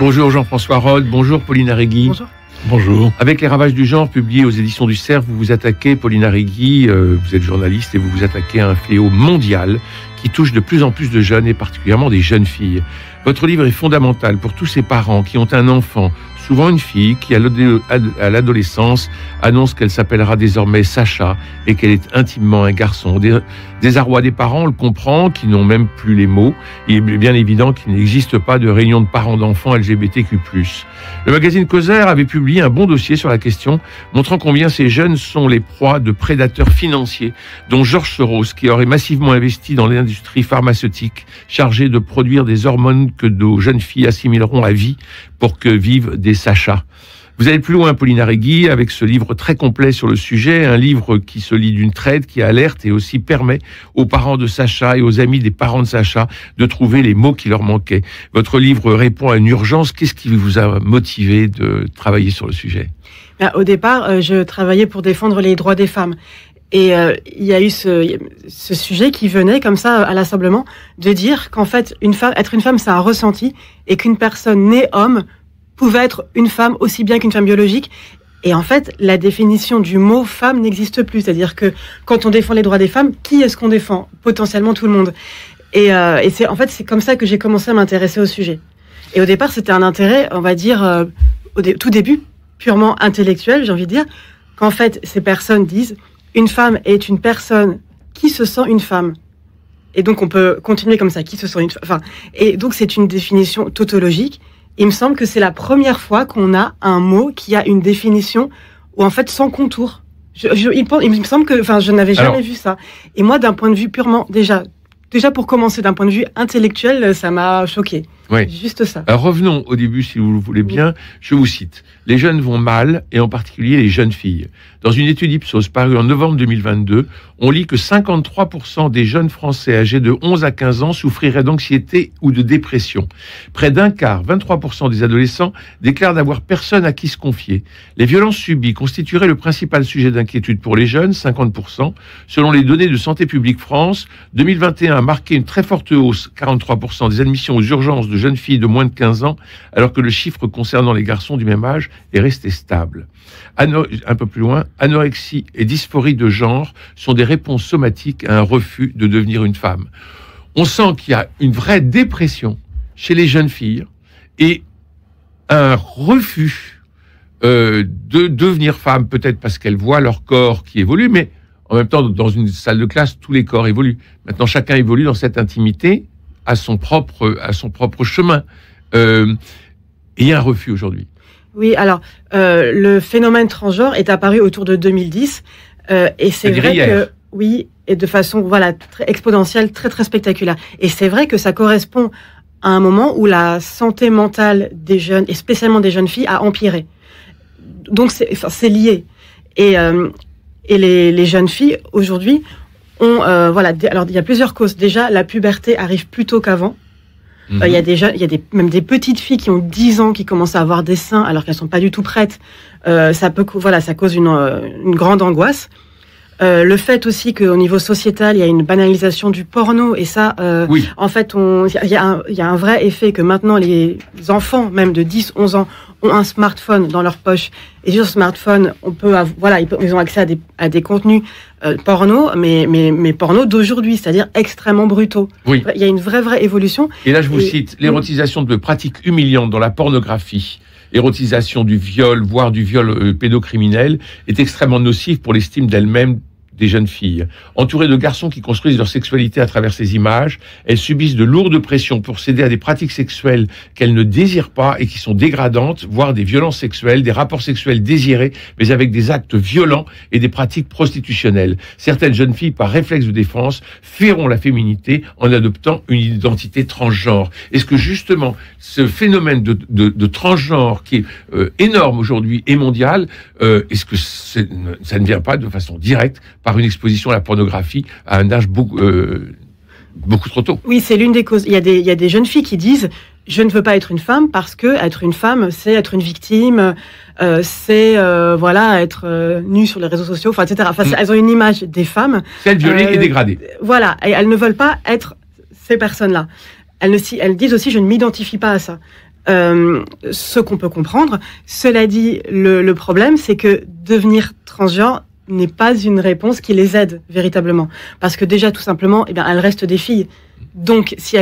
Bonjour Jean-François Rode, bonjour Pauline Arregui. Bonjour. Bonjour. Avec Les Ravages du genre, publié aux éditions du Cerf, vous vous attaquez, Pauline Arregui, vous êtes journaliste et vous vous attaquez à un fléau mondial qui touche de plus en plus de jeunes et particulièrement des jeunes filles. Votre livre est fondamental pour tous ces parents qui ont un enfant, souvent une fille, qui à l'adolescence annonce qu'elle s'appellera désormais Sacha et qu'elle est intimement un garçon. Désarroi des parents, on le comprend, qui n'ont même plus les mots. Il est bien évident qu'il n'existe pas de réunion de parents d'enfants LGBTQ+. Le magazine Causeur avait publié un bon dossier sur la question, montrant combien ces jeunes sont les proies de prédateurs financiers, dont George Soros, qui aurait massivement investi dans l'industrie pharmaceutique chargée de produire des hormones que nos jeunes filles assimileront à vie pour que vivent des Sachas. Vous allez plus loin, Pauline Arregui, avec ce livre très complet sur le sujet, un livre qui se lit d'une traite, qui alerte et aussi permet aux parents de Sacha et aux amis des parents de Sacha de trouver les mots qui leur manquaient. Votre livre répond à une urgence. Qu'est-ce qui vous a motivé de travailler sur le sujet ? Au départ, je travaillais pour défendre les droits des femmes. Et il y a eu ce sujet qui venait comme ça à l'assemblement de dire qu'en fait, être une femme, c'est un ressenti et qu'une personne née homme pouvait être une femme aussi bien qu'une femme biologique. Et en fait, la définition du mot femme n'existe plus. C'est-à-dire que quand on défend les droits des femmes, qui est-ce qu'on défend ? Potentiellement tout le monde. Et c'est comme ça que j'ai commencé à m'intéresser au sujet. Et au départ, c'était un intérêt, on va dire, tout début, purement intellectuel, j'ai envie de dire, qu'en fait, ces personnes disent une femme est une personne qui se sent une femme. Et donc, on peut continuer comme ça, qui se sent une femme. Enfin, et donc, c'est une définition tautologique. Il me semble que c'est la première fois qu'on a un mot qui a une définition ou en fait sans contour. Il me semble que, je n'avais jamais vu ça. Et moi, d'un point de vue purement, déjà pour commencer, d'un point de vue intellectuel, ça m'a choqué. Oui. Juste ça. Alors revenons au début, si vous le voulez bien. Oui. Je vous cite. Les jeunes vont mal, et en particulier les jeunes filles. Dans une étude Ipsos parue en novembre 2022, on lit que 53% des jeunes Français âgés de 11 à 15 ans souffriraient d'anxiété ou de dépression. Près d'un quart, 23% des adolescents, déclarent n'avoir personne à qui se confier. Les violences subies constitueraient le principal sujet d'inquiétude pour les jeunes, 50%. Selon les données de Santé publique France, 2021 a marqué une très forte hausse, 43% des admissions aux urgences de jeunes filles de moins de 15 ans, alors que le chiffre concernant les garçons du même âge est resté stable. Un peu plus loin, anorexie et dysphorie de genre sont des réponses somatiques à un refus de devenir une femme. On sent qu'il y a une vraie dépression chez les jeunes filles et un refus de devenir femme, peut-être parce qu'elles voient leur corps qui évolue, mais en même temps, dans une salle de classe, tous les corps évoluent. Maintenant, chacun évolue dans cette intimité à son propre chemin. Et il y a un refus aujourd'hui. Oui, alors, le phénomène transgenre est apparu autour de 2010. Et c'est vrai que, oui, et de façon, très exponentielle, très, très spectaculaire. Et c'est vrai que ça correspond à un moment où la santé mentale des jeunes, et spécialement des jeunes filles, a empiré. Donc, c'est lié. Et les jeunes filles, aujourd'hui, ont, alors, il y a plusieurs causes. Déjà, la puberté arrive plus tôt qu'avant. Il y a même des petites filles qui ont 10 ans qui commencent à avoir des seins alors qu'elles sont pas du tout prêtes. Ça cause une grande angoisse. Le fait aussi qu'au niveau sociétal, il y a une banalisation du porno et ça, oui. En fait, il y a un vrai effet que maintenant les enfants, même de 10, 11 ans, ont un smartphone dans leur poche. Et sur ce smartphone, ils ont accès à des contenus porno, mais porno d'aujourd'hui, c'est-à-dire extrêmement brutaux. Oui. Il y a une vraie évolution. Et là, je vous cite, l'érotisation de pratiques humiliantes dans la pornographie, l'érotisation du viol, voire du viol pédocriminel, est extrêmement nocive pour l'estime d'elle-même des jeunes filles. Entourées de garçons qui construisent leur sexualité à travers ces images, elles subissent de lourdes pressions pour céder à des pratiques sexuelles qu'elles ne désirent pas et qui sont dégradantes, voire des violences sexuelles, des rapports sexuels désirés, mais avec des actes violents et des pratiques prostitutionnelles. Certaines jeunes filles, par réflexe de défense, fuiront la féminité en adoptant une identité transgenre. Est-ce que justement, ce phénomène de transgenre qui est énorme aujourd'hui et mondial, est-ce que ça ne vient pas de façon directe par une exposition à la pornographie à un âge beaucoup trop tôt? Oui, c'est l'une des causes. Il y a des jeunes filles qui disent « Je ne veux pas être une femme parce que être une femme, c'est être une victime, c'est être nue sur les réseaux sociaux, etc. » Elles ont une image des femmes. Celles violées et dégradées. Voilà, et elles ne veulent pas être ces personnes-là. Elles disent aussi « Je ne m'identifie pas à ça ». ce qu'on peut comprendre. Cela dit, le problème, c'est que devenir transgenre n'est pas une réponse qui les aide véritablement. Parce que déjà, tout simplement, elles restent des filles. Donc, si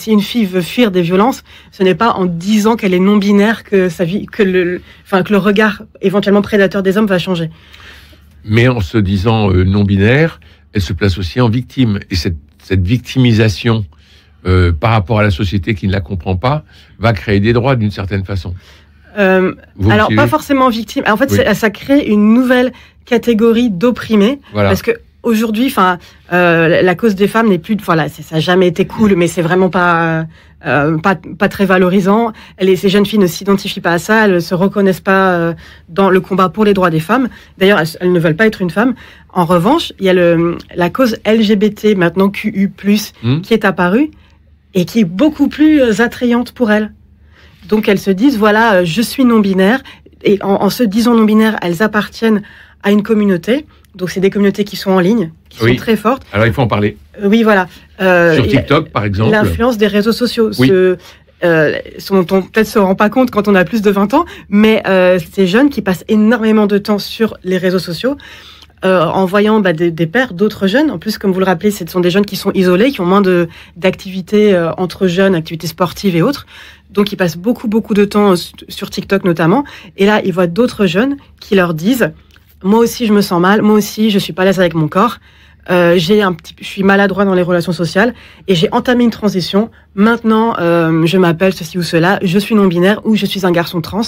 une fille veut fuir des violences, ce n'est pas en disant qu'elle est non-binaire que le regard éventuellement prédateur des hommes va changer. Mais en se disant non-binaire, elle se place aussi en victime. Et cette victimisation par rapport à la société qui ne la comprend pas va créer des droits d'une certaine façon. Alors, pas forcément victime. En fait, ça crée une nouvelle catégorie d'opprimés. Voilà. Parce que aujourd'hui, la cause des femmes n'est plus. Voilà, ça n'a jamais été cool, mais c'est vraiment pas très valorisant. Ces jeunes filles ne s'identifient pas à ça, elles se reconnaissent pas dans le combat pour les droits des femmes. D'ailleurs, elles ne veulent pas être une femme. En revanche, il y a la cause LGBT, maintenant QU+, qui est apparue et qui est beaucoup plus attrayante pour elles. Donc elles se disent, voilà, je suis non-binaire, et en se disant non-binaire, elles appartiennent à une communauté. Donc c'est des communautés qui sont en ligne, qui sont très fortes. Alors il faut en parler. Oui, voilà. Sur TikTok, par exemple. L'influence des réseaux sociaux. Oui. On peut-être se rend pas compte quand on a plus de 20 ans, mais ces jeunes qui passent énormément de temps sur les réseaux sociaux, en voyant des pairs d'autres jeunes. En plus, comme vous le rappelez, ce sont des jeunes qui sont isolés, qui ont moins d'activités entre jeunes, activités sportives et autres. Donc, ils passent beaucoup de temps sur TikTok notamment. Et là, ils voient d'autres jeunes qui leur disent « Moi aussi, je me sens mal. Moi aussi, je suis pas à l'aise avec mon corps. Je suis maladroit dans les relations sociales et j'ai entamé une transition. Maintenant, je m'appelle ceci ou cela. Je suis non-binaire ou je suis un garçon trans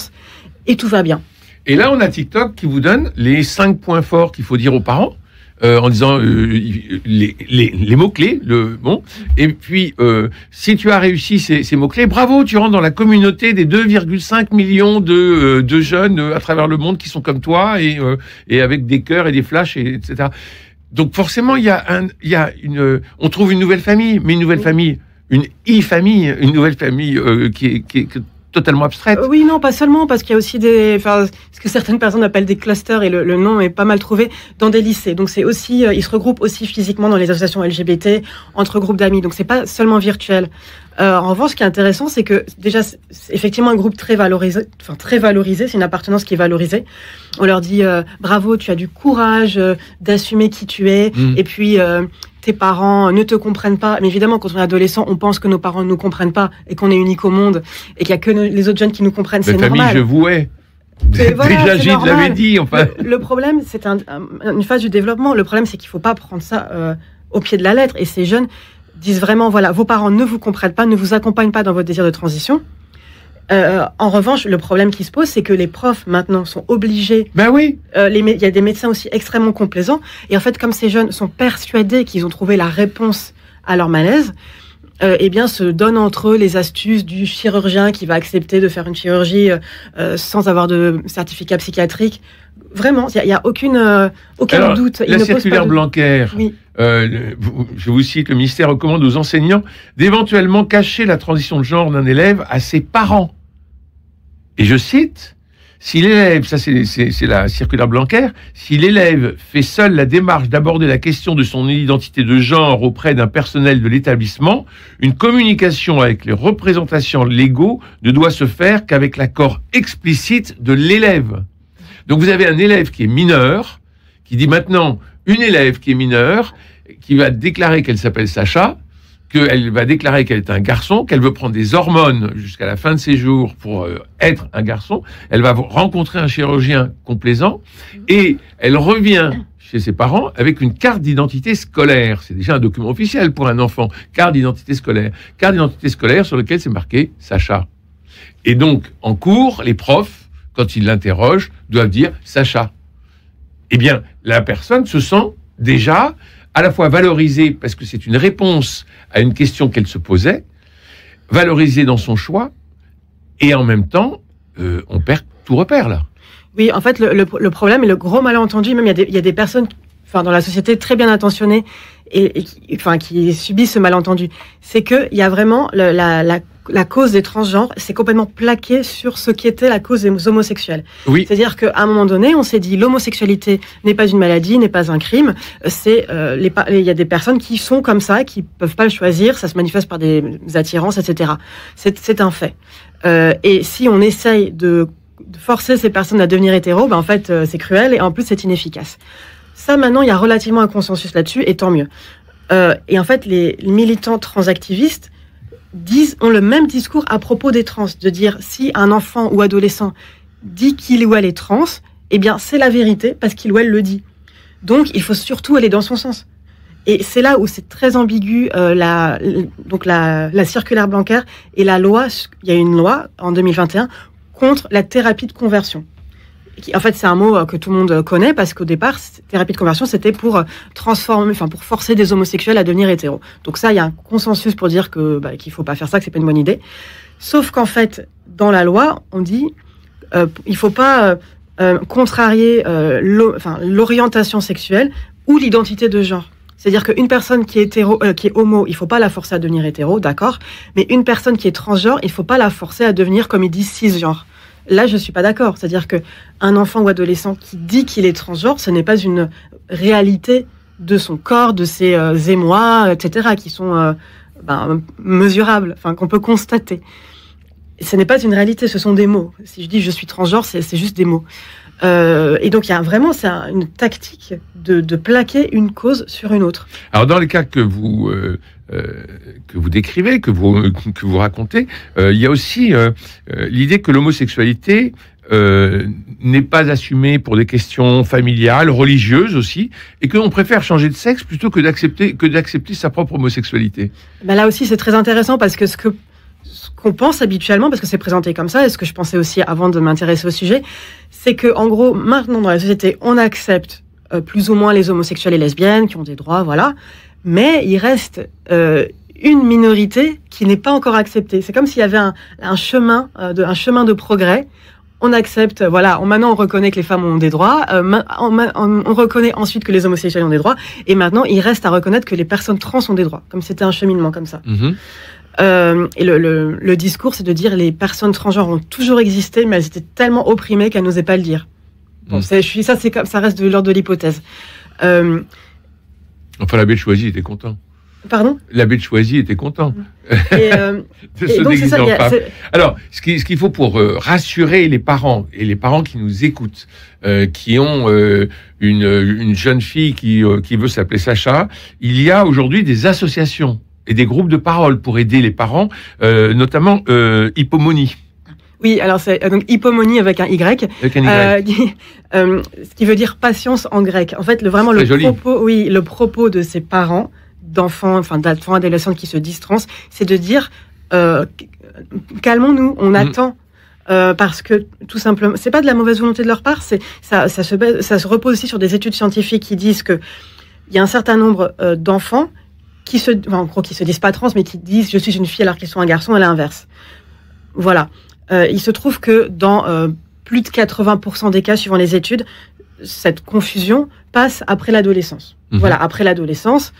et tout va bien. » Et là, on a TikTok qui vous donne les 5 points forts qu'il faut dire aux parents, en disant les mots-clés. Et puis, si tu as réussi ces mots-clés, bravo, tu rentres dans la communauté des 2,5 millions de jeunes à travers le monde qui sont comme toi et avec des cœurs et des flashs, etc. Donc forcément, on trouve une nouvelle famille, mais une nouvelle famille, une nouvelle famille qui est totalement abstraite. Oui, non, pas seulement, parce qu'il y a aussi ce que certaines personnes appellent des clusters, et le nom est pas mal trouvé, dans des lycées. Donc c'est aussi, ils se regroupent aussi physiquement dans les associations LGBT, entre groupes d'amis. Donc c'est pas seulement virtuel. En revanche, ce qui est intéressant, c'est que déjà, c'est effectivement un groupe très valorisé, c'est une appartenance qui est valorisée. On leur dit, bravo, tu as du courage d'assumer qui tu es, et puis tes parents ne te comprennent pas. Mais évidemment, quand on est adolescent, on pense que nos parents ne nous comprennent pas et qu'on est unique au monde et qu'il n'y a que les autres jeunes qui nous comprennent. C'est normal. La famille, je vous hais. Déjà, Gilles l'avait dit. Enfin. Le problème, c'est une phase du développement. Le problème, c'est qu'il ne faut pas prendre ça au pied de la lettre. Et ces jeunes disent vraiment, voilà, vos parents ne vous comprennent pas, ne vous accompagnent pas dans votre désir de transition. En revanche, le problème qui se pose, c'est que les profs maintenant sont obligés. Ben oui. Il y a des médecins aussi extrêmement complaisants. Et en fait, comme ces jeunes sont persuadés qu'ils ont trouvé la réponse à leur malaise, se donnent entre eux les astuces du chirurgien qui va accepter de faire une chirurgie sans avoir de certificat psychiatrique. Vraiment, il y a aucun doute. La circulaire Blanquer. Oui. Je vous cite, le ministère recommande aux enseignants d'éventuellement cacher la transition de genre d'un élève à ses parents. Et je cite, si l'élève, ça c'est la circulaire Blanquer, si l'élève fait seul la démarche d'aborder la question de son identité de genre auprès d'un personnel de l'établissement, une communication avec les représentations légaux ne doit se faire qu'avec l'accord explicite de l'élève. Donc vous avez un élève qui est mineur, qui dit maintenant, une élève qui est mineure, qui va déclarer qu'elle s'appelle Sacha, qu'elle va déclarer qu'elle est un garçon, qu'elle veut prendre des hormones jusqu'à la fin de ses jours pour être un garçon, elle va rencontrer un chirurgien complaisant, et elle revient chez ses parents avec une carte d'identité scolaire. C'est déjà un document officiel pour un enfant, carte d'identité scolaire. Carte d'identité scolaire sur laquelle c'est marqué Sacha. Et donc, en cours, les profs, quand ils l'interrogent, doivent dire Sacha. Eh bien, la personne se sent déjà à la fois valorisée, parce que c'est une réponse à une question qu'elle se posait, valorisée dans son choix, et en même temps, on perd tout repère, là. Oui, en fait, le problème et le gros malentendu, même il y a des personnes dans la société très bien intentionnées et qui subissent ce malentendu, c'est qu'il y a vraiment la la cause des transgenres s'est complètement plaquée sur ce qui était la cause des homosexuels. Oui. C'est-à-dire qu'à un moment donné, on s'est dit l'homosexualité n'est pas une maladie, n'est pas un crime. Il y a des personnes qui sont comme ça, qui peuvent pas le choisir. Ça se manifeste par des attirances, etc. C'est un fait. Et si on essaye de forcer ces personnes à devenir hétéros, en fait, c'est cruel et en plus c'est inefficace. Ça, maintenant, il y a relativement un consensus là-dessus, et tant mieux. Et en fait, les militants transactivistes ont le même discours à propos des trans, de dire si un enfant ou adolescent dit qu'il ou elle est trans, eh bien c'est la vérité parce qu'il ou elle le dit. Donc il faut surtout aller dans son sens. Et c'est là où c'est très ambigu, la circulaire Blanquer et la loi. Il y a une loi en 2021 contre la thérapie de conversion. En fait, c'est un mot que tout le monde connaît parce qu'au départ, thérapie de conversion, c'était pour pour forcer des homosexuels à devenir hétéros. Donc ça, il y a un consensus pour dire qu'il faut pas faire ça, que c'est pas une bonne idée. Sauf qu'en fait, dans la loi, on dit il faut pas contrarier l'orientation sexuelle ou l'identité de genre. C'est-à-dire qu'une personne qui est qui est homo, il faut pas la forcer à devenir hétéro, d'accord. Mais une personne qui est transgenre, il faut pas la forcer à devenir, comme ils disent, cisgenre. Là, je suis pas d'accord. C'est-à-dire que un enfant ou adolescent qui dit qu'il est transgenre, ce n'est pas une réalité de son corps, de ses émois, etc., qui sont mesurables, qu'on peut constater. Ce n'est pas une réalité, ce sont des mots. Si je dis je suis transgenre, c'est juste des mots. Et donc, il y a vraiment une tactique de plaquer une cause sur une autre. Alors, dans les cas que vous décrivez, que vous racontez, il y a aussi l'idée que l'homosexualité n'est pas assumée pour des questions familiales, religieuses aussi, et qu'on préfère changer de sexe plutôt que d'accepter sa propre homosexualité. Là aussi, c'est très intéressant parce que ce qu'on pense habituellement, parce que c'est présenté comme ça, et ce que je pensais aussi avant de m'intéresser au sujet, c'est que en gros, maintenant dans la société, on accepte plus ou moins les homosexuels et lesbiennes qui ont des droits, voilà, mais il reste une minorité qui n'est pas encore acceptée. C'est comme s'il y avait un chemin de progrès. On accepte, maintenant on reconnaît que les femmes ont des droits, on reconnaît ensuite que les homosexuels ont des droits, et maintenant il reste à reconnaître que les personnes trans ont des droits, comme c'était un cheminement comme ça. Mm-hmm. Et le discours, c'est de dire les personnes transgenres ont toujours existé, mais elles étaient tellement opprimées qu'elles n'osaient pas le dire. Bon, ça reste de l'ordre de l'hypothèse. Enfin, l'abbé de Choisy était content. Pardon ? L'abbé de Choisy était content. De se déguiser en femme. Alors, ce qu'il faut pour rassurer les parents, et les parents qui nous écoutent, qui ont une jeune fille qui veut s'appeler Sacha, il y a aujourd'hui des associations et des groupes de parole pour aider les parents, notamment Hippomonie. Oui, alors c'est donc Hippomonie avec un Y. Avec un Y. Ce qui veut dire patience en grec. En fait, le propos de ces parents d'enfants adolescents qui se disent trans, c'est de dire calmons-nous, on attend. Parce que tout simplement, c'est pas de la mauvaise volonté de leur part, ça se repose aussi sur des études scientifiques qui disent que il y a un certain nombre d'enfants qui se disent pas trans, mais qui disent je suis une fille alors qu'ils sont un garçon, à l'inverse. Voilà. Il se trouve que dans plus de 80% des cas, suivant les études, cette confusion passe après l'adolescence. Mmh. Voilà, après l'adolescence.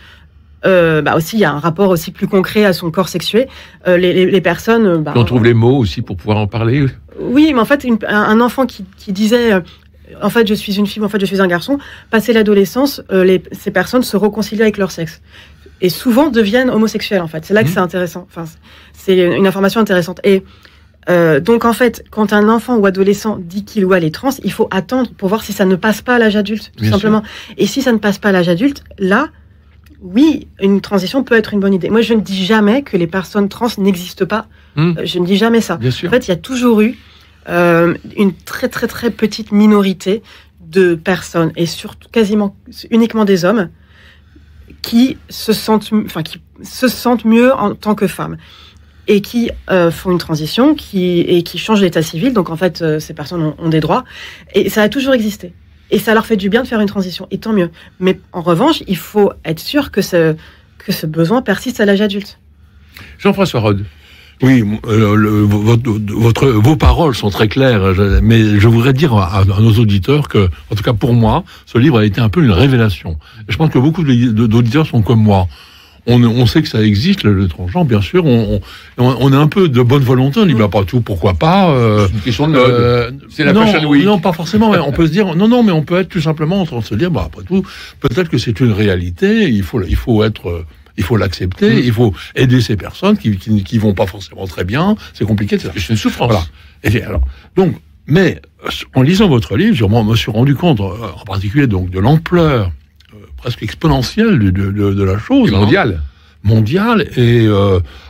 Aussi, il y a un rapport aussi plus concret à son corps sexué. Les personnes... on trouve les mots aussi pour pouvoir en parler. Oui, mais en fait, un enfant qui disait... en fait, je suis une fille, en fait, je suis un garçon. Passé l'adolescence, ces personnes se réconcilient avec leur sexe. Et souvent deviennent homosexuels, en fait. C'est là que c'est intéressant. Enfin, c'est une information intéressante. Et donc, en fait, quand un enfant ou adolescent dit qu'il ou elle est trans, il faut attendre pour voir si ça ne passe pas à l'âge adulte, tout simplement. Et si ça ne passe pas à l'âge adulte, là... Oui, une transition peut être une bonne idée. Moi, je ne dis jamais que les personnes trans n'existent pas. Je ne dis jamais ça. Bien sûr. En fait, il y a toujours eu une très, très, très petite minorité de personnes, et surtout quasiment uniquement des hommes, qui se sentent mieux en tant que femmes et qui font une transition et qui changent d'état civil. Donc, en fait, ces personnes ont des droits. Et ça a toujours existé. Et ça leur fait du bien de faire une transition, et tant mieux. Mais en revanche, il faut être sûr que ce besoin persiste à l'âge adulte. Jean-François Rode. Oui, vos paroles sont très claires, mais je voudrais dire à nos auditeurs que, en tout cas pour moi, ce livre a été un peu une révélation. Je pense que beaucoup d'auditeurs sont comme moi. on sait que ça existe, le transgenre, bien sûr. On est un peu de bonne volonté. On dit, bah, pas tout, pourquoi pas. C'est une question de mode. C'est la Fashion Week. Non, pas forcément. Mais on peut se dire, non, mais on peut être tout simplement en train de se dire, bah, après tout, peut-être que c'est une réalité. Il faut l'accepter. Il faut aider ces personnes qui vont pas forcément très bien. C'est compliqué. C'est une souffrance. Voilà. Et alors, donc, mais en lisant votre livre, je me suis rendu compte, en particulier donc de l'ampleur presque exponentielle de la chose. Mondiale, et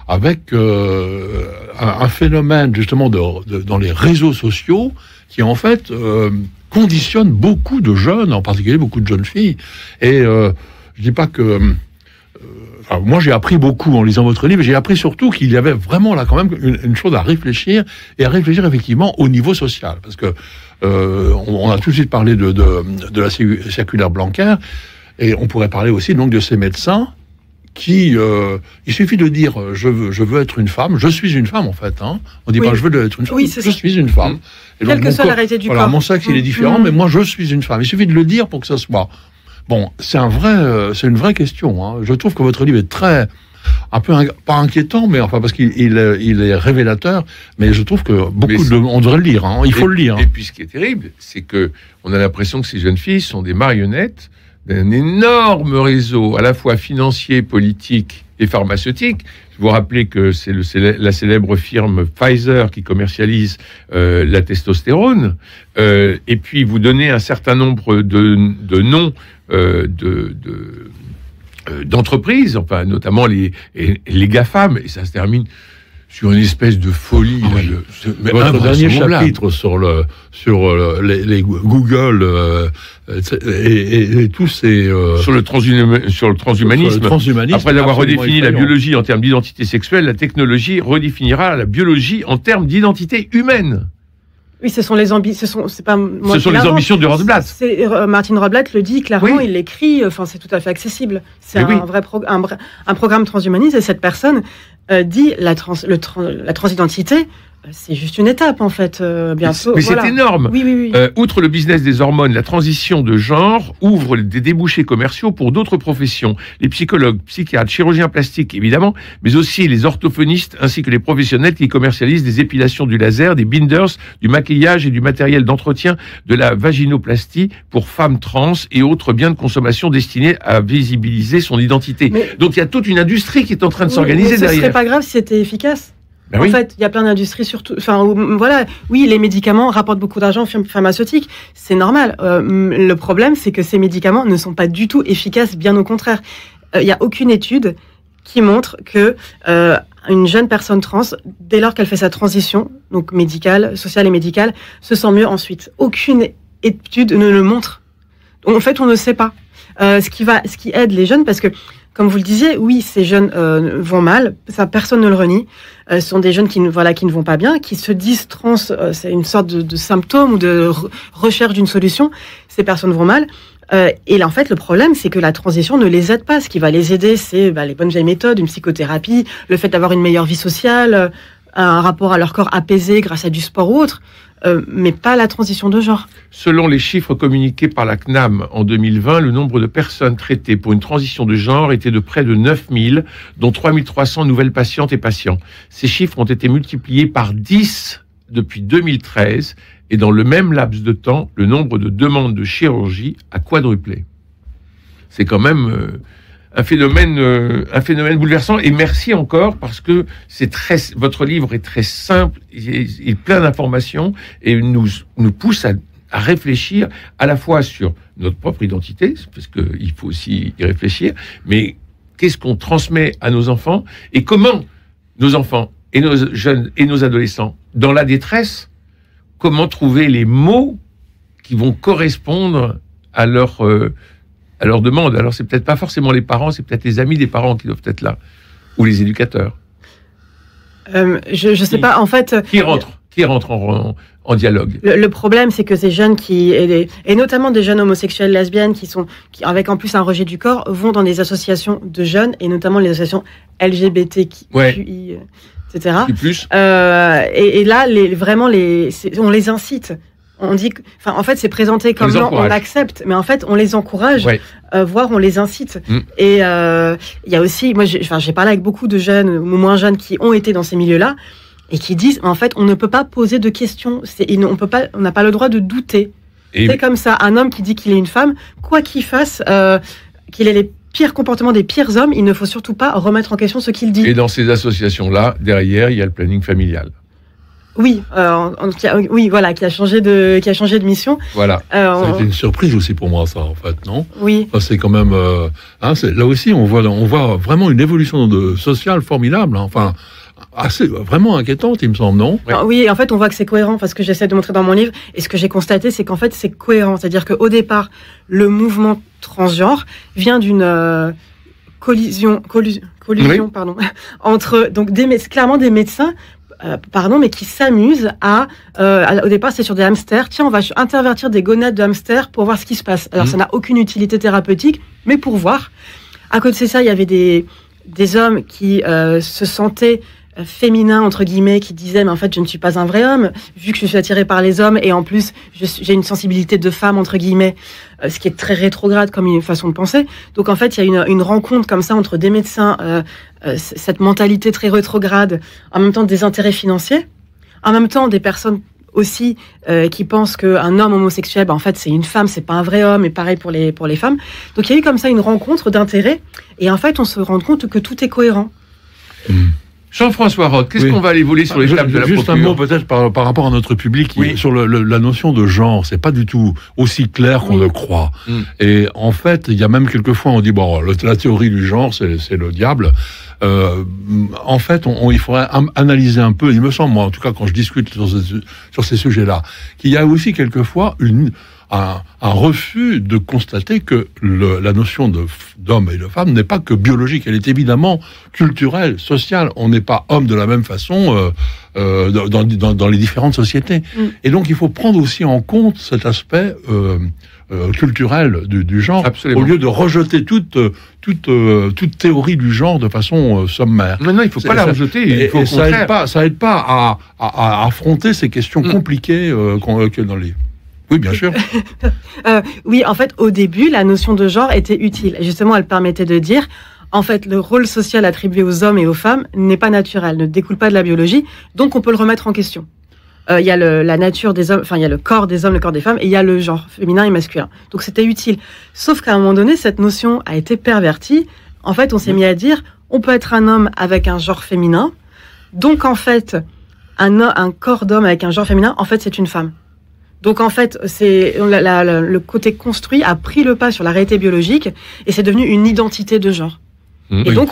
avec un phénomène justement dans les réseaux sociaux qui en fait conditionne beaucoup de jeunes, en particulier beaucoup de jeunes filles. Et je dis pas que... moi, j'ai appris beaucoup en lisant votre livre. J'ai appris surtout qu'il y avait vraiment là quand même une chose à réfléchir, et à réfléchir effectivement au niveau social. Parce que on a tout de suite parlé de la circulaire Blanquer, et on pourrait parler aussi donc de ces médecins qui, il suffit de dire je veux être une femme, je suis une femme en fait. Hein. On dit pas je veux être une femme, je suis une femme. Et quelle que soit la réalité du corps. Mon sexe il est différent, mais moi je suis une femme. Il suffit de le dire pour que ça soit. Bon, c'est une vraie question. Hein. Je trouve que votre livre est un peu pas inquiétant, mais enfin parce qu'il est révélateur. Mais je trouve que on devrait le lire. Hein. Il faut le lire. Et puis ce qui est terrible, c'est que on a l'impression que ces jeunes filles sont des marionnettes d'un énorme réseau, à la fois financier, politique et pharmaceutique. Vous vous rappelez que c'est la célèbre firme Pfizer qui commercialise la testostérone, et puis vous donnez un certain nombre de noms d'entreprises, enfin notamment les GAFAM, et ça se termine sur une espèce de folie. Votre dernier chapitre sur les Google et tous ces... sur le transhumanisme. Après avoir redéfini la biologie en termes d'identité sexuelle, la technologie redéfinira la biologie en termes d'identité humaine. Oui, ce sont les ambitions. C'est pas moi. Ce sont les ambitions de Rothblatt. Martin Rothblatt le dit clairement. Oui. Il l'écrit. Enfin, c'est tout à fait accessible. C'est un programme transhumaniste. Et cette personne dit la transidentité. C'est juste une étape, en fait, bientôt. Mais c'est énorme. Oui. Outre le business des hormones, la transition de genre ouvre des débouchés commerciaux pour d'autres professions. Les psychologues, psychiatres, chirurgiens plastiques, évidemment, mais aussi les orthophonistes, ainsi que les professionnels qui commercialisent des épilations du laser, des binders, du maquillage et du matériel d'entretien de la vaginoplastie pour femmes trans et autres biens de consommation destinés à visibiliser son identité. Donc il y a toute une industrie qui est en train de s'organiser derrière. Ce serait pas grave si c'était efficace. En fait, il y a plein d'industries, surtout. Enfin, voilà. Oui, les médicaments rapportent beaucoup d'argent aux firmes pharmaceutiques. C'est normal. Le problème, c'est que ces médicaments ne sont pas du tout efficaces. Bien au contraire. Il n'y a aucune étude qui montre que une jeune personne trans, dès lors qu'elle fait sa transition, donc médicale, sociale et médicale, se sent mieux ensuite. Aucune étude ne le montre. En fait, on ne sait pas. Ce qui aide les jeunes, parce que, comme vous le disiez, oui, ces jeunes vont mal, ça personne ne le renie. Ce sont des jeunes qui ne vont pas bien, qui se disent trans, c'est une sorte de symptôme ou de recherche d'une solution. Ces personnes vont mal. Et là, en fait, le problème, c'est que la transition ne les aide pas. Ce qui va les aider, c'est les bonnes vieilles méthodes, une psychothérapie, le fait d'avoir une meilleure vie sociale, un rapport à leur corps apaisé grâce à du sport ou autre. Mais pas la transition de genre. Selon les chiffres communiqués par la CNAM en 2020, le nombre de personnes traitées pour une transition de genre était de près de 9000, dont 3300 nouvelles patientes et patients. Ces chiffres ont été multipliés par 10 depuis 2013, et dans le même laps de temps, le nombre de demandes de chirurgie a quadruplé. C'est quand même... un phénomène bouleversant, et merci encore parce que votre livre est très simple, il est plein d'informations et nous pousse à réfléchir à la fois sur notre propre identité, parce qu'il faut aussi y réfléchir, mais qu'est-ce qu'on transmet à nos enfants et comment nos enfants et nos jeunes et nos adolescents, dans la détresse, comment trouver les mots qui vont correspondre à leur demande. Alors, c'est peut-être pas forcément les parents, c'est peut-être les amis des parents qui doivent être là, ou les éducateurs. Je sais pas, en fait... Qui rentre en dialogue? Le problème, c'est que ces jeunes et notamment des jeunes homosexuels, lesbiennes, qui avec en plus un rejet du corps, vont dans des associations de jeunes, et notamment les associations LGBTQI, etc. Et plus. Et là, on les incite on dit, en fait, c'est présenté comme non, on l'accepte, mais en fait, on les encourage, voire on les incite. Et il y a aussi, moi, j'ai parlé avec beaucoup de jeunes ou moins jeunes qui ont été dans ces milieux-là et qui disent, en fait, on ne peut pas poser de questions. On n'a pas le droit de douter. C'est comme ça, un homme qui dit qu'il est une femme, quoi qu'il fasse, qu'il ait les pires comportements des pires hommes, il ne faut surtout pas remettre en question ce qu'il dit. Et dans ces associations-là, derrière, il y a le planning familial. Oui, voilà, qui a changé de mission. Voilà. Ça a été une surprise aussi pour moi, ça, en fait, non ? Oui. Enfin, c'est quand même, là aussi, on voit vraiment une évolution sociale formidable. Enfin, vraiment inquiétante, il me semble, non ? Oui, en fait, on voit que c'est cohérent, parce que j'essaie de montrer dans mon livre, et ce que j'ai constaté, c'est qu'en fait, c'est cohérent. C'est-à-dire qu'au départ, le mouvement transgenre vient d'une collusion, pardon, entre donc clairement des médecins. Mais qui s'amusent au départ, c'est sur des hamsters. Tiens, on va intervertir des gonades de hamsters pour voir ce qui se passe. Alors, ça n'a aucune utilité thérapeutique, mais pour voir. À côté de ça, il y avait des hommes qui se sentaient féminins, entre guillemets, qui disaient, mais en fait, je ne suis pas un vrai homme, vu que je suis attiré par les hommes, et en plus, j'ai une sensibilité de femme, entre guillemets, ce qui est très rétrograde comme une façon de penser. Donc, en fait, il y a une rencontre comme ça entre des médecins, cette mentalité très rétrograde, en même temps des intérêts financiers, en même temps des personnes aussi qui pensent qu'un homme homosexuel, en fait, c'est une femme, c'est pas un vrai homme, et pareil pour les femmes. Donc, il y a eu comme ça une rencontre d'intérêts, et en fait, on se rend compte que tout est cohérent. Jean-François Roth, qu'est-ce qu'on va aller voler sur les tables de la Juste procure ? un mot peut-être par rapport à notre public sur la notion de genre. C'est pas du tout aussi clair qu'on le croit. Et en fait, il y a même quelquefois on dit bon, la théorie du genre c'est le diable. En fait, il faudrait analyser un peu. Il me semble, moi, en tout cas, quand je discute sur ces sujets-là, qu'il y a aussi quelquefois un refus de constater que la notion d'homme et de femme n'est pas que biologique, elle est évidemment culturelle, sociale. On n'est pas homme de la même façon dans les différentes sociétés. Et donc, il faut prendre aussi en compte cet aspect culturel du genre, Absolument. Au lieu de rejeter toute théorie du genre de façon sommaire. Non, il ne faut pas la rejeter. Ça aide pas à affronter ces questions compliquées que dans les... Oui, bien sûr. Oui, en fait, au début, la notion de genre était utile. Justement, elle permettait de dire, en fait, le rôle social attribué aux hommes et aux femmes n'est pas naturel, ne découle pas de la biologie, donc on peut le remettre en question. Il y a la nature des hommes, enfin, il y a le corps des hommes, le corps des femmes, et il y a le genre féminin et masculin. Donc c'était utile. Sauf qu'à un moment donné, cette notion a été pervertie. En fait, on s'est mis à dire, on peut être un homme avec un genre féminin, donc en fait, un corps d'homme avec un genre féminin, en fait, c'est une femme. Donc en fait, le côté construit a pris le pas sur la réalité biologique et c'est devenu une identité de genre. Et donc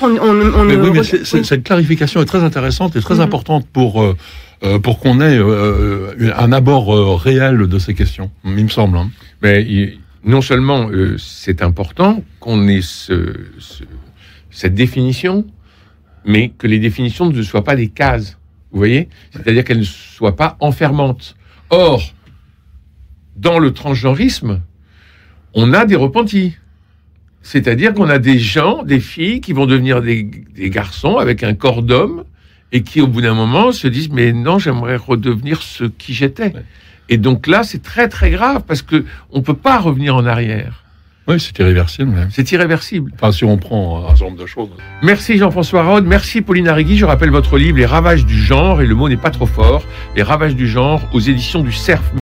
cette clarification est très intéressante et très importante pour qu'on ait un abord réel de ces questions, il me semble. Hein. Mais non seulement c'est important qu'on ait cette définition, mais que les définitions ne soient pas des cases. Vous voyez ? C'est-à-dire qu'elles ne soient pas enfermantes. Or, dans le transgenrisme, on a des repentis. C'est-à-dire qu'on a des gens, des filles qui vont devenir des garçons avec un corps d'homme et qui, au bout d'un moment, se disent « mais non, j'aimerais redevenir ce qui j'étais ». Et donc là, c'est très très grave parce qu'on ne peut pas revenir en arrière. Oui, c'est irréversible. Même. C'est irréversible. Enfin, si on prend un certain nombre de choses. Merci Jean-François Roth, merci Pauline Arrigui. Je rappelle votre livre « Les ravages du genre », et le mot n'est pas trop fort, « Les ravages du genre » aux éditions du Cerf.